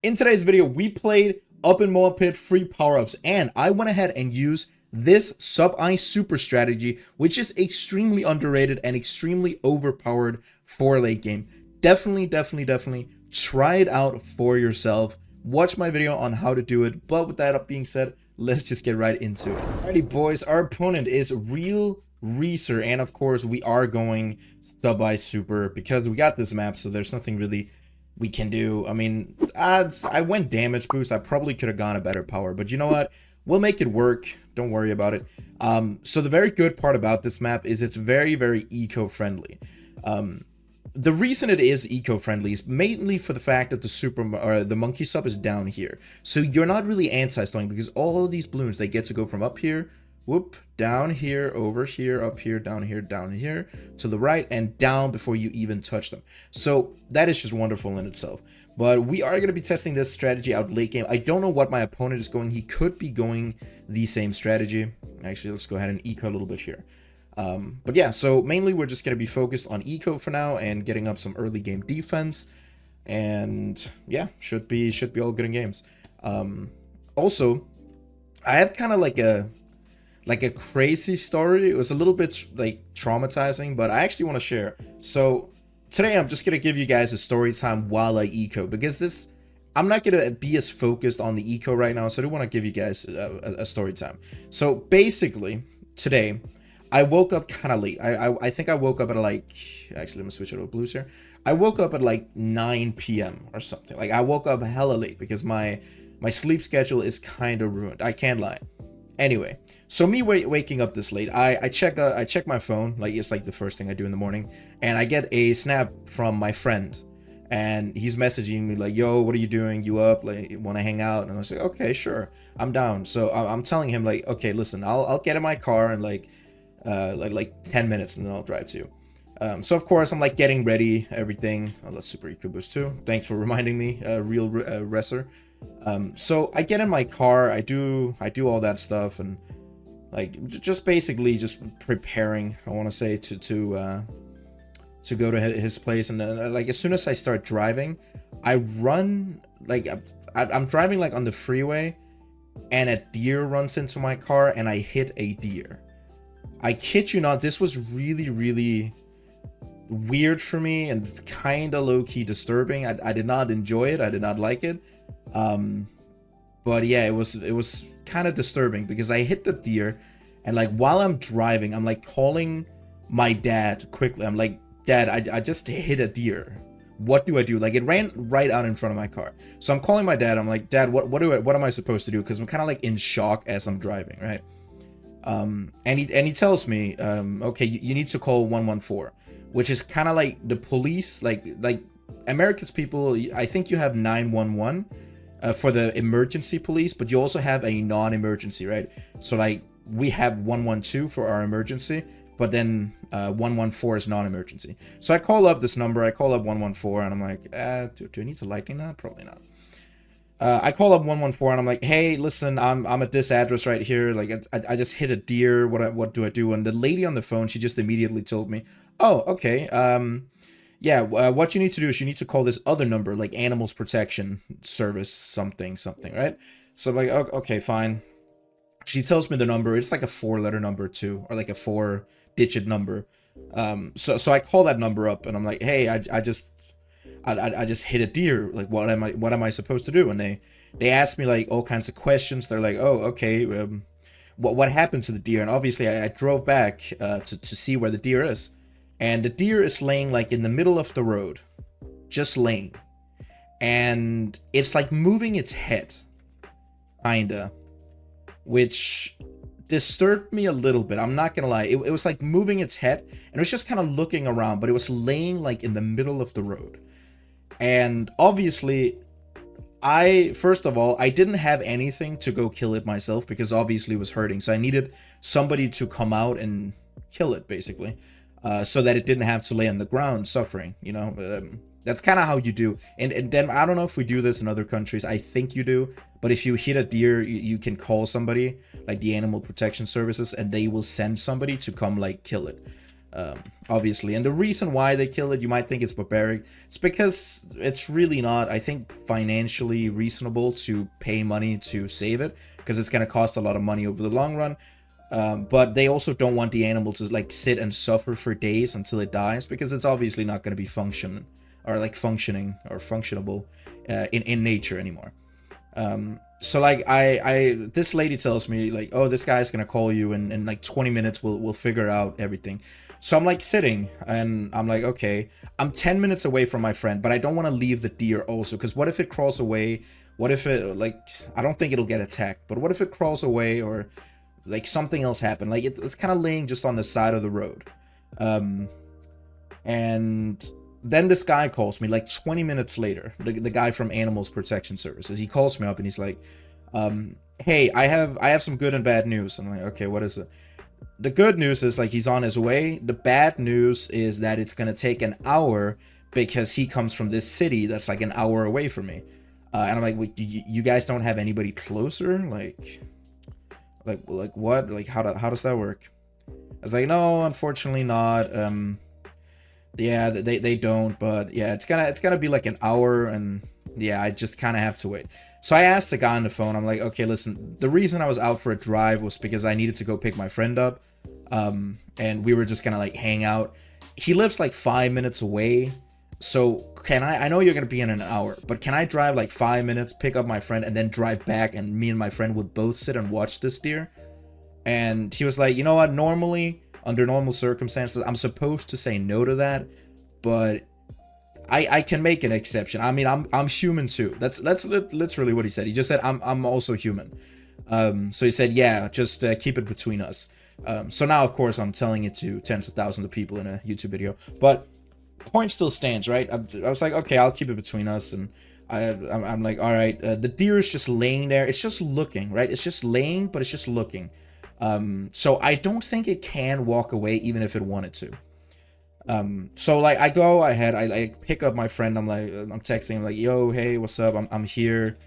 In today's video, we played Up in Moa Pit free power-ups, and I went ahead and used this sub-ice super strategy, which is extremely underrated and extremely overpowered for late game. Definitely try it out for yourself. Watch my video on how to do it, but with that being said, let's just get right into it. Alrighty boys, our opponent is Real Reeser, and of course we are going sub-ice super because we got this map, so there's nothing really we can do. I mean, I went damage boost. I probably could have gone a better power, but you know what? We'll make it work. Don't worry about it. So the very good part about this map is it's very eco-friendly. The reason it is eco-friendly is mainly for the fact that the monkey sub is down here. So you're not really anti-stunning because all of these balloons, they get to go from up here, whoop, down here, over here, up here, down here, to the right, and down before you even touch them. So that is just wonderful in itself. But we are going to be testing this strategy out late game. I don't know what my opponent is going. He could be going the same strategy. Actually, let's go ahead and eco a little bit here. But yeah, so mainly we're just going to be focused on eco for now and getting up some early game defense. And yeah, should be all good in games. Also, I have kind of like a crazy story. It was a little bit like traumatizing, but I actually want to share. So today I'm just gonna give you guys a story time while I eco, because I'm not gonna be as focused on the eco right now, so I do want to give you guys a story time. So basically today I woke up kind of late. I think I woke up at like, actually let me switch it to blues here. I woke up at like 9 p.m. or something. Like I woke up hella late because my sleep schedule is kind of ruined. I can't lie. Anyway, so me waking up this late, I check my phone, like it's like the first thing I do in the morning, and I get a snap from my friend, and he's messaging me like, yo, what are you doing? You up? Like, want to hang out? And I was like, okay, sure, I'm down. So I'm telling him like, okay, listen, I'll get in my car in like 10 minutes and then I'll drive to you. So of course I'm like getting ready, everything. Oh, that's super eco boost too. Thanks for reminding me, Real Reser. So I get in my car, I do all that stuff, and like just basically just preparing, I want to say, to go to his place. And then like as soon as I start driving, I run, like I'm driving like on the freeway, and a deer runs into my car and I hit a deer. I kid you not, this was really weird for me and kind of low-key disturbing. I did not enjoy it. I did not like it. But yeah, it was kind of disturbing because I hit the deer, and like while I'm driving, I'm like calling my dad quickly. I'm like, Dad, I just hit a deer. What do I do? Like it ran right out in front of my car. So I'm calling my dad. I'm like, Dad, what am I supposed to do? Because I'm kind of like in shock as I'm driving, right? And he tells me, okay, you need to call 114, which is kind of like the police, like America's people. I think you have 911 for the emergency police, but you also have a non-emergency, right? So like we have 112 for our emergency, but then 114 is non-emergency. So I call up this number, I call up 114, and I'm like, do I need to lightning that? Probably not. I call up 114 and I'm like, hey, listen, I'm at this address right here. Like, I just hit a deer. What do I do? And the lady on the phone, she just immediately told me, oh, okay. Yeah, what you need to do is you need to call this other number, like Animals Protection Service, something, right? So I'm like, okay, fine. She tells me the number. It's like a 4-letter number too, or like a 4-digit number. So I call that number up and I'm like, hey, I just hit a deer. Like, what am I supposed to do? And they ask me like all kinds of questions. They're like, oh, okay, what happened to the deer? And obviously I drove back to see where the deer is, and the deer is laying like in the middle of the road, just laying, and it's like moving its head, kinda, which disturbed me a little bit. I'm not gonna lie. It was like moving its head, and it was just kind of looking around, but it was laying like in the middle of the road. And obviously, first of all, I didn't have anything to go kill it myself because obviously it was hurting. So I needed somebody to come out and kill it, basically, so that it didn't have to lay on the ground suffering, you know. That's kind of how you do. And then I don't know if we do this in other countries. I think you do. But if you hit a deer, you can call somebody, like the Animal Protection Services, and they will send somebody to come, like, kill it. obviously. And the reason why they kill it, you might think it's barbaric. It's because it's really not, I think, financially reasonable to pay money to save it, because it's going to cost a lot of money over the long run. But they also don't want the animal to like sit and suffer for days until it dies, because it's obviously not going to be functioning or functionable in nature anymore. So like this lady tells me like, oh, this guy's gonna call you in like 20 minutes, we'll figure out everything. So I'm like sitting and I'm like, okay, I'm 10 minutes away from my friend, but I don't want to leave the deer also, because what if it crawls away? What if it, like, I don't think it'll get attacked, but what if it crawls away or like something else happened? Like it's kind of laying just on the side of the road. And then this guy calls me like 20 minutes later, the guy from Animals Protection Services. He calls me up and he's like, hey, I have some good and bad news. I'm like, okay, what is it? The good news is like he's on his way. The bad news is that it's gonna take an hour because he comes from this city that's like an hour away from me. And I'm like, wait, you guys don't have anybody closer? Like what? Like how does that work? I was like, no, unfortunately not. Yeah, they don't, but yeah, it's gonna be like an hour, and yeah, I just kind of have to wait. So I asked the guy on the phone, I'm like, okay, listen, the reason I was out for a drive was because I needed to go pick my friend up, and we were just gonna like hang out. He lives like 5 minutes away, so can I know you're gonna be in an hour, but can I drive like 5 minutes, pick up my friend, and then drive back, and me and my friend would both sit and watch this deer? And he was like, you know what, normally, under normal circumstances, I'm supposed to say no to that, but I can make an exception. I mean, I'm human too. That's literally what he said. He just said I'm also human. So he said, yeah, just keep it between us. So now, of course, I'm telling it to tens of thousands of people in a YouTube video, but point still stands, right? I was like, okay, I'll keep it between us, and I'm like, all right, the deer is just laying there. It's just looking, right? It's just laying, but it's just looking. So I don't think it can walk away even if it wanted to. So like I go ahead, I pick up my friend, I'm texting him like, yo, hey, what's up? I'm here.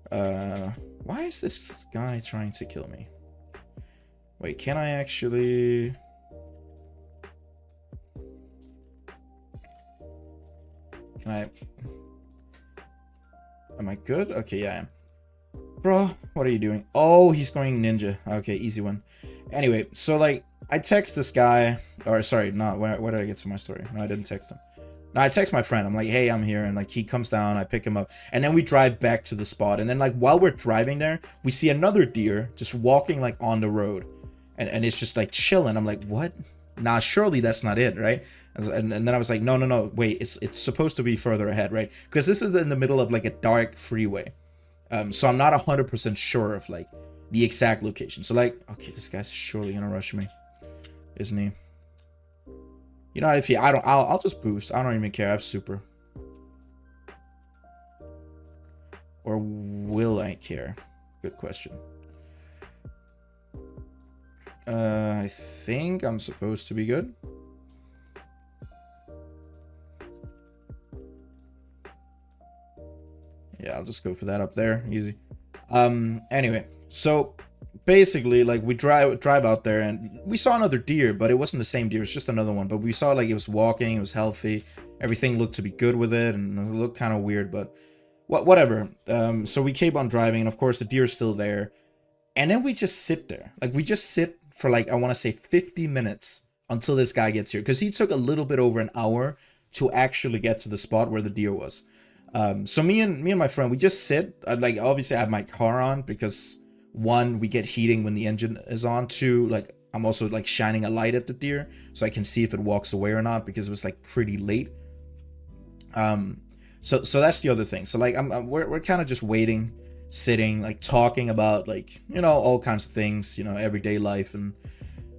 Why is this guy trying to kill me? Wait, can I actually... Can I... Am I good? Okay, yeah, I am. Bro, what are you doing? Oh, he's going ninja. Okay, easy one. Anyway, so like, I text this guy, or sorry, not where did I get to my story? No, I didn't text him. No, I text my friend. I'm like, hey, I'm here, and like he comes down, I pick him up, and then we drive back to the spot. And then like while we're driving there, we see another deer just walking like on the road, and it's just like chilling. I'm like, what? Nah, surely that's not it, right? And then I was like, no, wait, it's supposed to be further ahead, right? Because this is in the middle of like a dark freeway. So I'm not 100% sure of like the exact location. So like, okay, this guy's surely gonna rush me, isn't he? You know, if I'll just boost. I don't even care. I have super. Or will I care? Good question. I think I'm supposed to be good. Yeah, I'll just go for that up there. Easy. Anyway, so basically, like, we drive out there, and we saw another deer, but it wasn't the same deer. It's just another one. But we saw, like, it was walking. It was healthy. Everything looked to be good with it, and it looked kind of weird, but whatever. So we keep on driving, and of course, the deer's still there. And then we just sit there. Like, we just sit for, like, I want to say 50 minutes until this guy gets here. Because he took a little bit over an hour to actually get to the spot where the deer was. So me and my friend, we just sit. Like, obviously I have my car on because, one, we get heating when the engine is on. Two, like, I'm also like shining a light at the deer so I can see if it walks away or not, because it was like pretty late. So that's the other thing. So like we're kind of just waiting, sitting, like talking about, like, you know, all kinds of things, you know, everyday life and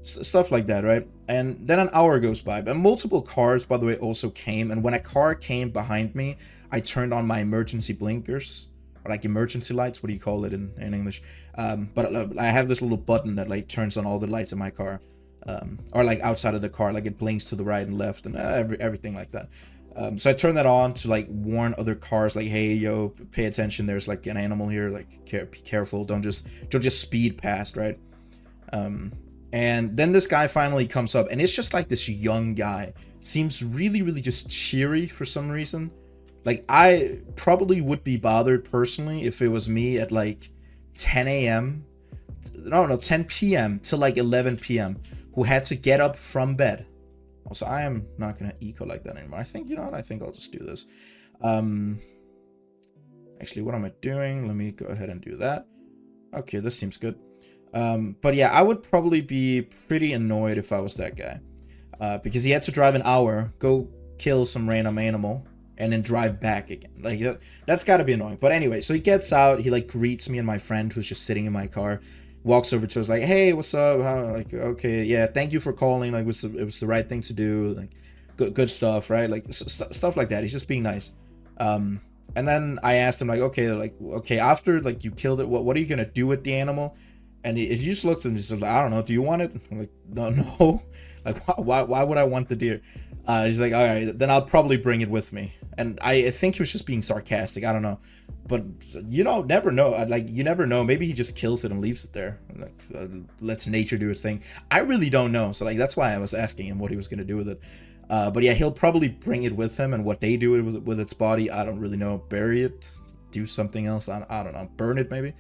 stuff like that, right? And then an hour goes by, and multiple cars, by the way, also came. And when a car came behind me, I turned on my emergency blinkers, or like emergency lights. What do you call it in English? But I have this little button that like turns on all the lights in my car, or like outside of the car, like it blinks to the right and left and everything like that. So I turned that on to like warn other cars, like, hey, yo, pay attention. There's like an animal here. Like, be careful. Don't just speed past, right? And then this guy finally comes up, and it's just like this young guy. Seems really, really just cheery for some reason. Like, I probably would be bothered personally if it was me at like 10 a.m. No, 10 p.m. to like 11 p.m. who had to get up from bed. Also, I am not going to eco like that anymore. I think, you know what? I think I'll just do this. Actually, what am I doing? Let me go ahead and do that. Okay, this seems good. But yeah, I would probably be pretty annoyed if I was that guy. Because he had to drive an hour, go kill some random animal, and then drive back again. Like, that's gotta be annoying. But anyway, so he gets out, he like greets me and my friend who's just sitting in my car, walks over to us like, hey, what's up? How, like, okay, yeah, thank you for calling. Like, it was the right thing to do. Like, good stuff, right? Like, stuff like that. He's just being nice. And then I asked him, like, okay, after, like, you killed it, what are you gonna do with the animal? And he just looks at me and says, I don't know, do you want it? I'm like, no. Like, why would I want the deer? He's like, all right, then I'll probably bring it with me. And I think he was just being sarcastic, I don't know. But, you know, never know. Like, you never know. Maybe he just kills it and leaves it there. Like, lets nature do its thing. I really don't know. So, like, that's why I was asking him what he was gonna do with it. But yeah, he'll probably bring it with him, and what they do with its body, I don't really know. Bury it, do something else, I don't know, burn it maybe.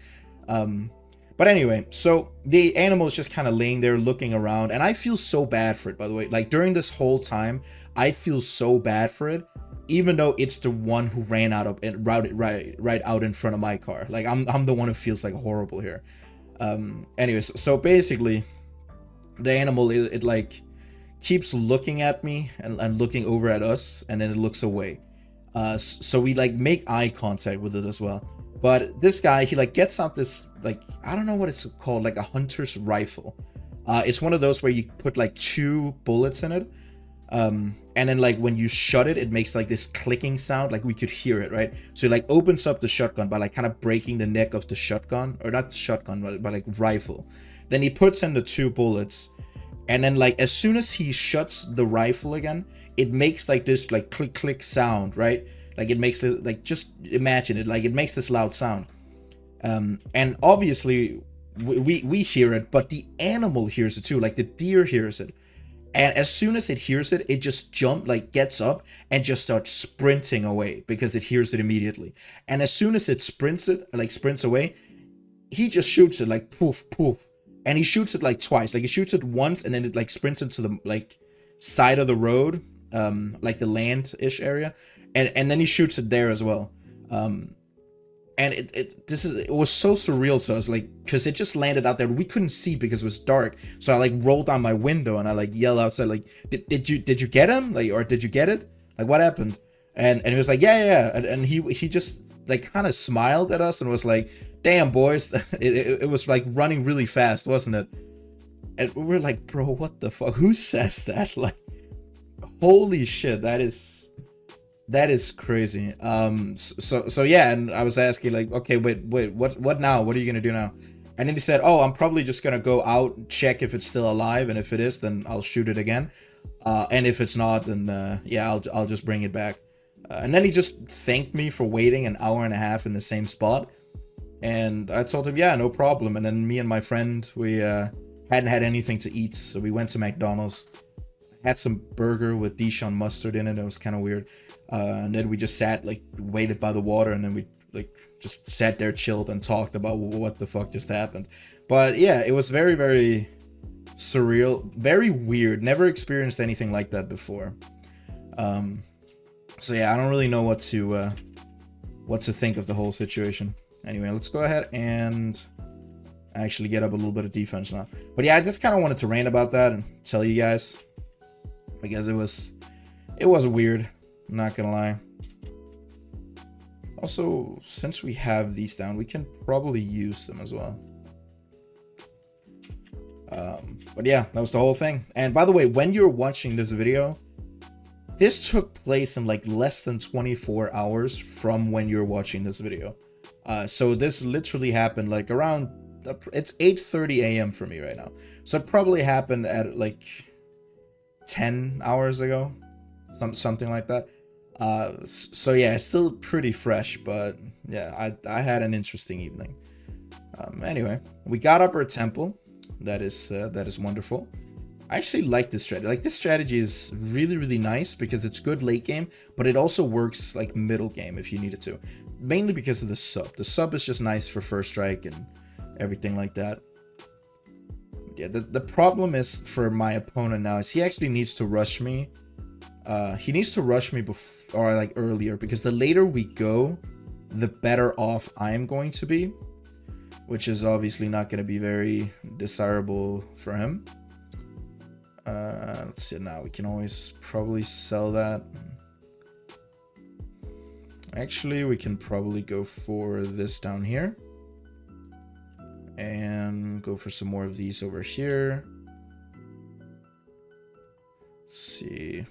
But anyway, so the animal is just kind of laying there looking around, and I feel so bad for it, by the way. Like, during this whole time, I feel so bad for it, even though it's the one who ran out of and routed right out in front of my car. Like, I'm the one who feels like horrible here. Anyways, so basically, the animal, it like keeps looking at me and looking over at us, and then it looks away. So we like make eye contact with it as well. But this guy, he like gets out this, like, I don't know what it's called, like a hunter's rifle. It's one of those where you put like 2 bullets in it. And then like when you shut it, it makes like this clicking sound, like we could hear it, right? So it like opens up the shotgun by like kind of breaking the neck of the shotgun, or not shotgun, but like rifle. Then he puts in the 2 bullets. And then like as soon as he shuts the rifle again, it makes like this like click sound, right? Like it makes it, like, just imagine it, like it makes this loud sound. And obviously we hear it, but the animal hears it too, like the deer hears it. And as soon as it hears it, it just gets up and just starts sprinting away because it hears it immediately. And as soon as it sprints away, he just shoots it like poof, poof. And he shoots it like twice. Like he shoots it once and then it like sprints into the like side of the road, like the land-ish area. And then he shoots it there as well. And it was so surreal to us, like, because it just landed out there. We couldn't see because it was dark. So I like rolled down my window and I like yell outside, like, did you get him? Like, or did you get it? Like, what happened? And he was like, yeah. And he just like kind of smiled at us and was like, damn boys, it was like running really fast, wasn't it? And we were like, bro, what the fuck? Who says that? Like, holy shit, that is crazy. So yeah, and I was asking like, okay, wait, what now? What are you gonna do now? And then he said, oh, I'm probably just gonna go out, check if it's still alive, and if it is, then I'll shoot it again. And if it's not, then yeah, I'll just bring it back. And then he just thanked me for waiting an hour and a half in the same spot. And I told him, yeah, no problem. And then me and my friend, we hadn't had anything to eat, so we went to McDonald's, had some burger with Dijon mustard in it. It was kind of weird. And then we just sat, like, waited by the water, and then we like just sat there, chilled, and talked about what the fuck just happened. But yeah, it was very, very surreal, very weird. Never experienced anything like that before. So yeah, I don't really know what to think of the whole situation. Anyway, let's go ahead and actually get up a little bit of defense now. But yeah, I just kind of wanted to rant about that and tell you guys, because it was weird. I'm not gonna lie. Also, since we have these down, we can probably use them as well. But yeah, that was the whole thing. And by the way, when you're watching this video, this took place in like less than 24 hours from when you're watching this video. So this literally happened like around, it's 8:30 a.m. for me right now. So it probably happened at like 10 hours ago, something like that. So yeah, it's still pretty fresh, but yeah, I had an interesting evening. Anyway, we got up our temple. That is wonderful. I actually like this strategy. Like, this strategy is really, really nice because it's good late game, but it also works like middle game if you need it to. Mainly because of the sub. The sub is just nice for first strike and everything like that. Yeah, the problem is for my opponent now is he actually needs to rush me. He needs to rush me before, or like earlier, because the later we go, the better off I am going to be, which is obviously not going to be very desirable for him. Let's see, now we can always probably sell that. Actually, we can probably go for this down here and go for some more of these over here. Let's see,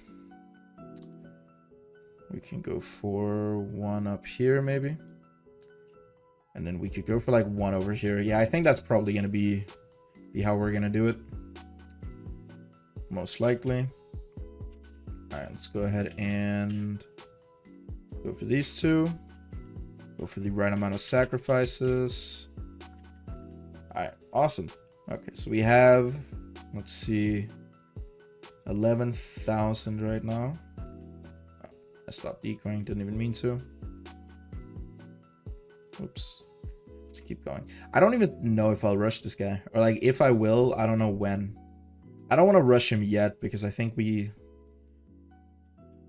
we can go for one up here maybe, and then we could go for like one over here. Yeah, I think that's probably gonna be how we're gonna do it, most likely. All right, let's go ahead and go for these two. Go for the right amount of sacrifices. All right, awesome. Okay, so we have, let's see, 11,000 right now. Oh, I stopped decoying, didn't even mean to. Oops. Let's keep going. I don't even know if I'll rush this guy, or like if I will, I don't know when. I don't want to rush him yet because I think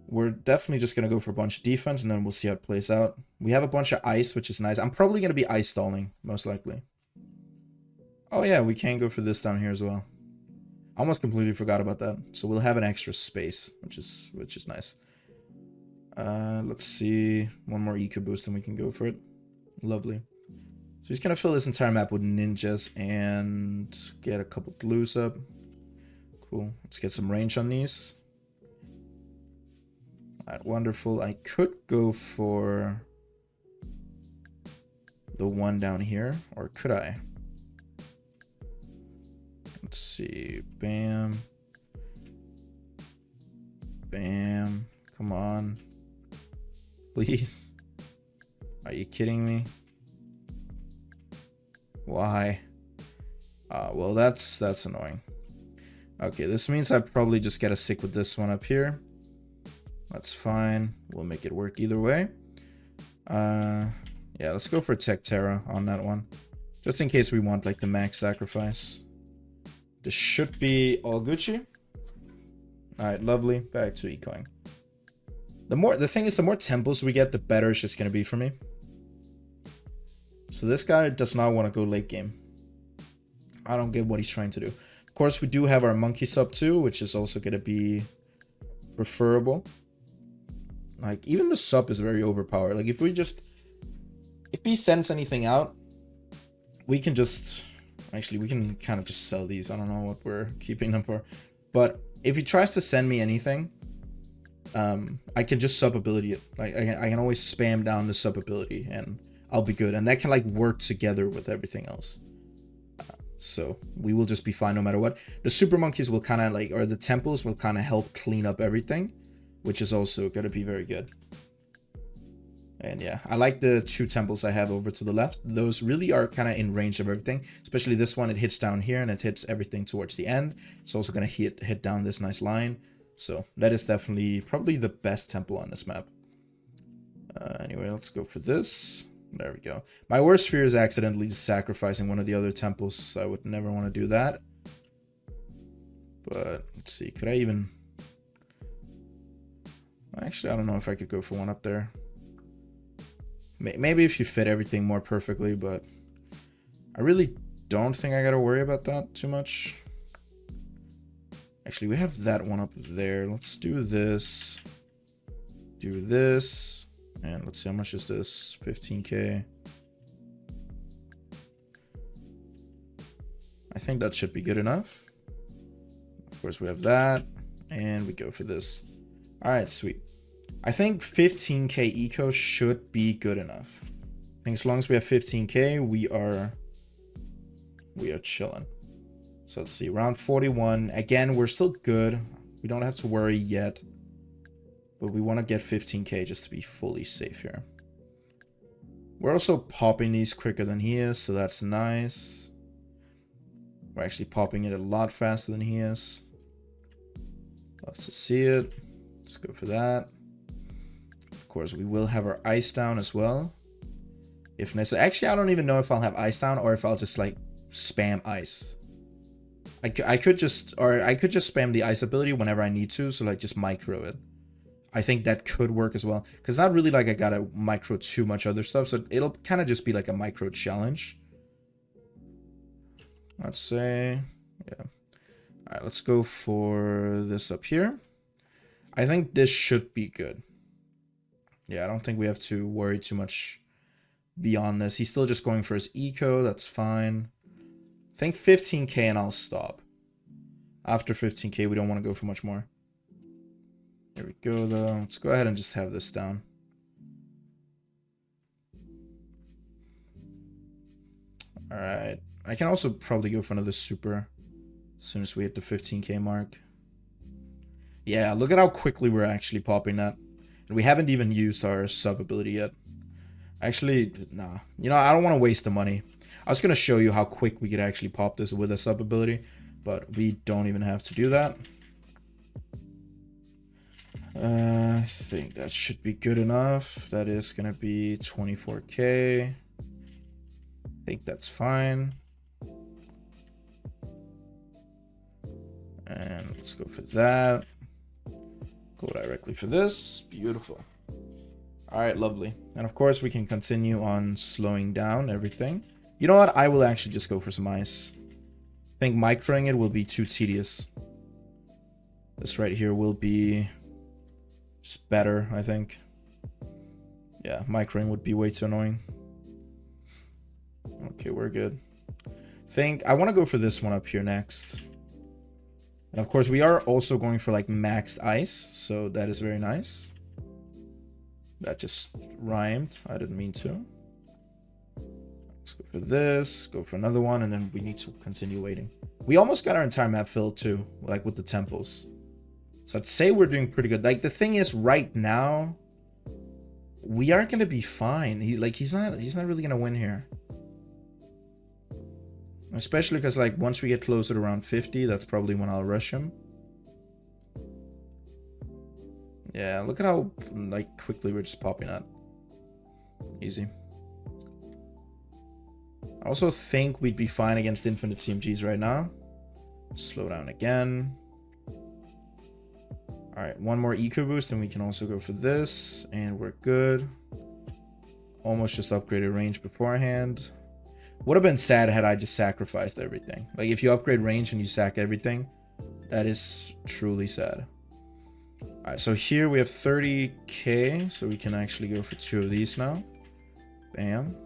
we're definitely just going to go for a bunch of defense and then we'll see how it plays out. We have a bunch of ice, which is nice. I'm probably going to be ice stalling, most likely. Oh yeah, we can go for this down here as well. I almost completely forgot about that. So we'll have an extra space, which is nice. Let's see. One more eco boost and we can go for it. Lovely. So he's going to fill this entire map with ninjas and get a couple glues up. Cool. Let's get some range on these. Alright, wonderful. I could go for the one down here, or could I? Let's see. Bam. Bam. Come on. Please. Are you kidding me? Why? Well, that's annoying. Okay, this means I probably just gotta stick with this one up here. That's fine. We'll make it work either way. Yeah, let's go for Tech Terra on that one. Just in case we want like the max sacrifice. This should be all Gucci. Alright, lovely. Back to ecoing. The thing is, the more temples we get, the better it's just gonna be for me. So this guy does not want to go late game. I don't get what he's trying to do. Of course, we do have our monkey sub too, which is also gonna be preferable. Like, even the sub is very overpowered. Like, if he sends anything out, we can just, actually, we can kind of just sell these. I don't know what we're keeping them for. But if he tries to send me anything, I can just sub ability it. Like, I can always spam down the sub ability and I'll be good. And that can like work together with everything else. So we will just be fine no matter what. The super monkeys will kind of like, or the temples will kind of help clean up everything, which is also going to be very good. And yeah, I like the two temples I have over to the left. Those really are kind of in range of everything, especially this one. It hits down here and it hits everything towards the end. It's also going to hit down this nice line. So that is definitely probably the best temple on this map. Anyway, let's go for this. There we go. My worst fear is accidentally sacrificing one of the other temples. I would never want to do that. But let's see. Could I even... Actually, I don't know if I could go for one up there. Maybe if you fit everything more perfectly, but I really don't think I got to worry about that too much. Actually, we have that one up there. Let's do this. Do this. And let's see, how much is this? 15k. I think that should be good enough. Of course, we have that. And we go for this. All right, sweet. I think 15k eco should be good enough. I think as long as we have 15k, we are chilling. So let's see, round 41. Again, we're still good. We don't have to worry yet. But we want to get 15k just to be fully safe here. We're also popping these quicker than he is, so that's nice. We're actually popping it a lot faster than he is. Love to see it. Let's go for that. Of course, we will have our ice down as well, if necessary. Actually, I don't even know if I'll have ice down or if I'll just like spam ice. I could just spam the ice ability whenever I need to, so like just micro it. I think that could work as well, because not really like I gotta micro too much other stuff, so it'll kind of just be like a micro challenge. Let's say, yeah. All right, let's go for this up here. I think this should be good. Yeah, I don't think we have to worry too much beyond this. He's still just going for his eco. That's fine. I think 15k and I'll stop. After 15k, we don't want to go for much more. There we go, though. Let's go ahead and just have this down. All right. I can also probably go for another super as soon as we hit the 15k mark. Yeah, look at how quickly we're actually popping that. And we haven't even used our sub ability yet. Actually, nah. You know, I don't want to waste the money. I was going to show you how quick we could actually pop this with a sub ability, but we don't even have to do that. I think that should be good enough. That is going to be 24k. I think that's fine. And let's go for that. Go directly for this. Beautiful. All right, lovely. And of course, we can continue on slowing down everything. You know what? I will actually just go for some ice. I think microing it will be too tedious. This right here will be just better, I think. Yeah, microing would be way too annoying. Okay, we're good. I want to go for this one up here next. And of course, we are also going for like maxed ice, so that is very nice. That just rhymed. I didn't mean to. Let's go for this, go for another one, and then we need to continue waiting. We almost got our entire map filled too, like with the temples. So I'd say we're doing pretty good. Like the thing is, right now, we are gonna be fine. He's not really gonna win here. Especially because like once we get closer to around 50, that's probably when I'll rush him. Yeah, look at how like quickly we're just popping out. Easy. I also think we'd be fine against infinite CMGs right now. Slow down again. All right, one more eco boost and we can also go for this and we're good. Almost just upgraded range beforehand. Would have been sad had I just sacrificed everything. Like if you upgrade range and you sack everything, that is truly sad. All right, so here we have 30k, so we can actually go for 2 of these now. Bam.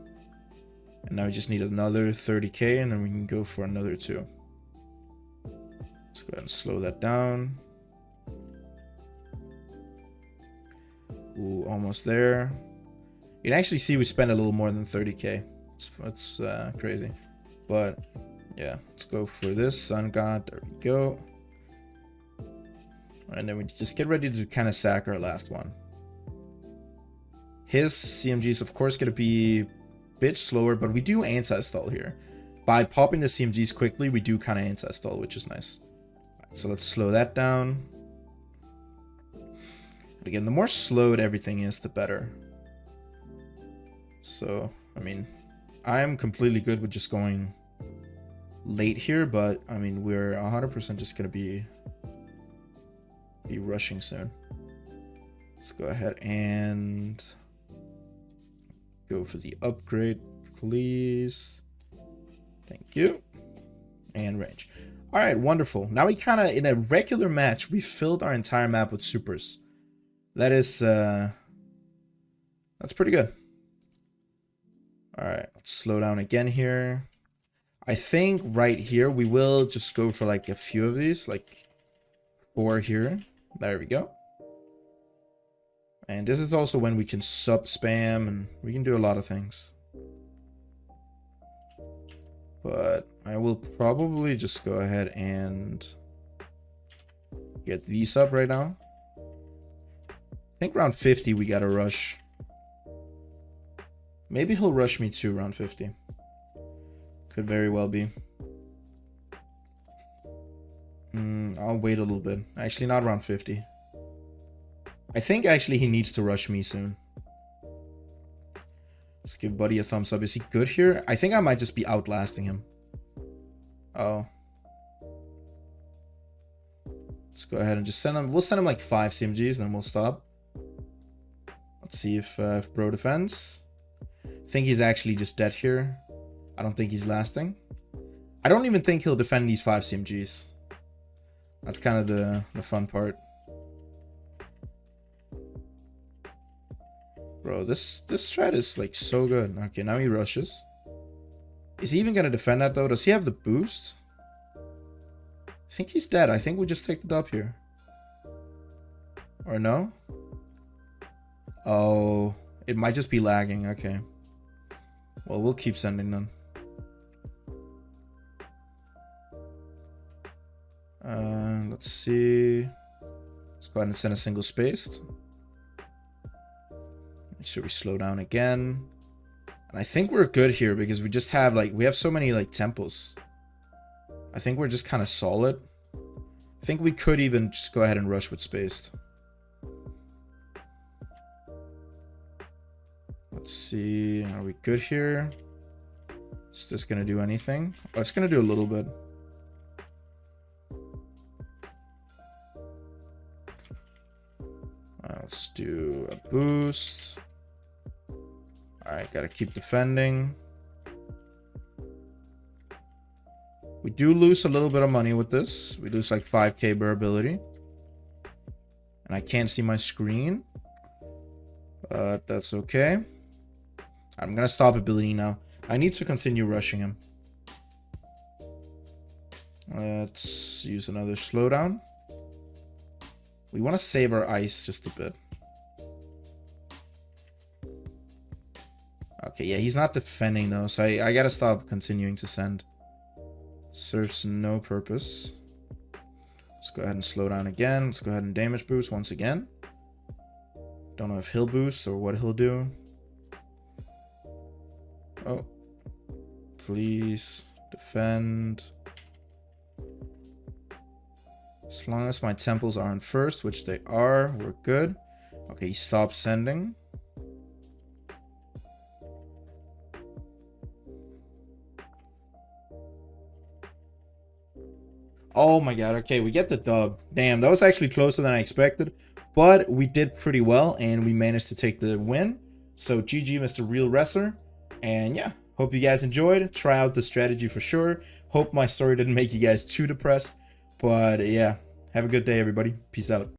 And now we just need another 30k and then we can go for another 2. Let's go ahead and slow that down. Ooh, almost there. You can actually see we spent a little more than 30k. It's crazy. But yeah, let's go for this Sun God. There we go. And then we just get ready to kind of sack our last one. His CMG is of course going to be a bit slower, but we do anti-stall here. By popping the CMGs quickly, we do kind of anti-stall, which is nice. Right, so let's slow that down. But again, the more slowed everything is, the better. So, I mean, I am completely good with just going late here, but I mean, we're 100% just going to be rushing soon. Let's go ahead and go for the upgrade, please. Thank you. And range. All right, wonderful. Now we kind of, in a regular match, we filled our entire map with supers. That is, that's pretty good. All right, let's slow down again here. I think right here, we will just go for like a few of these, like 4 here. There we go. And this is also when we can sub spam and we can do a lot of things. But I will probably just go ahead and get these up right now. I think round 50 we gotta rush. Maybe he'll rush me to round 50. Could very well be. I'll wait a little bit. Actually, not around 50. I think actually he needs to rush me soon. Let's give Buddy a thumbs up. Is he good here? I think I might just be outlasting him. Oh. Let's go ahead and just send him. We'll send him like 5 CMGs and then we'll stop. Let's see if Bro defends. I think he's actually just dead here. I don't think he's lasting. I don't even think he'll defend these 5 CMGs. That's kind of the fun part. Bro, this strat is like so good. Okay, now he rushes. Is he even gonna defend that though? Does he have the boost? I think he's dead. I think we just take the dub here. Or no? Oh, it might just be lagging. Okay. Well, we'll keep sending them. Let's see. Let's go ahead and send a single spaced. Make sure we slow down again. And I think we're good here because we just have like, we have so many like tempos. I think we're just kind of solid. I think we could even just go ahead and rush with spaced. Let's see. Are we good here? Is this going to do anything? Oh, it's going to do a little bit. Let's do a boost. Alright, gotta keep defending. We do lose a little bit of money with this. We lose like 5k durability. And I can't see my screen. But that's okay. I'm gonna stop ability now. I need to continue rushing him. Let's use another slowdown. We want to save our ice just a bit. Okay, yeah, he's not defending though, so I gotta stop continuing to send. Serves no purpose. Let's go ahead and slow down again. Let's go ahead and damage boost once again. Don't know if he'll boost or what he'll do. Oh. Please defend. As long as my temples aren't first, which they are, we're good. Okay, stop sending. Oh my god, okay, we get the dub. Damn, that was actually closer than I expected. But we did pretty well, and we managed to take the win. So GG, Mr. Real Wrestler. And yeah, hope you guys enjoyed. Try out the strategy for sure. Hope my story didn't make you guys too depressed. But yeah, have a good day, everybody. Peace out.